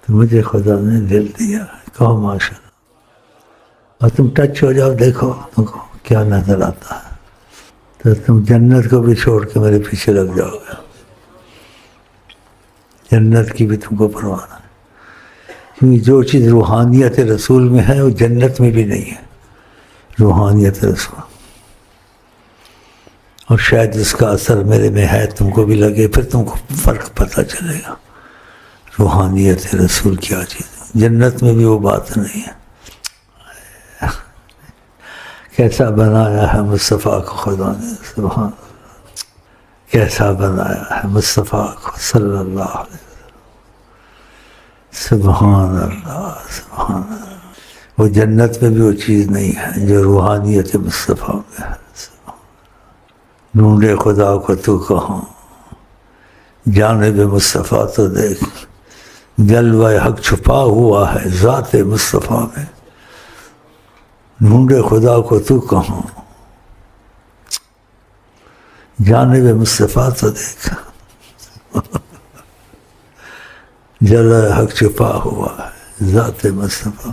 تو مجھے خدا نے دل دیا، کہو ماشاء اللہ، اور تم ٹچ ہو جاؤ، دیکھو تم کو کیا نظر آتا ہے، تو تم جنت کو بھی چھوڑ کے میرے پیچھے لگ جاؤ گے، جنت کی بھی تم کو پرواہ نہیں، کیونکہ جو چیز روحانیت رسول میں ہے وہ جنت میں بھی نہیں ہے، روحانیت رسول، اور شاید اس کا اثر میرے میں ہے، تم کو بھی لگے، پھر تم کو فرق پتہ چلے گا روحانیت رسول کیا چیز ہے، جنت میں بھی وہ بات نہیں ہے۔ کیسا بنایا ہے مصطفیٰ کو خدا نے، سبحان اللہ، کیسا بنایا ہے مصطفیٰ کو صلی اللہ علیہ وسلم، سبحان اللہ سبحان اللہ، وہ جنت میں بھی وہ چیز نہیں ہے جو روحانیت مصطفیٰ میں ہے۔ ڈھونڈے خدا کو تو کہاں، جانب مصطفیٰ تو دیکھ، جلوہ حق چھپا ہوا ہے ذات مصطفیٰ میں، ڈھونڈے خدا کو تو کہاں، جانب مصطفیٰ تو دیکھ، جلوہ حق چھپا ہوا ہے ذات مصطفیٰ۔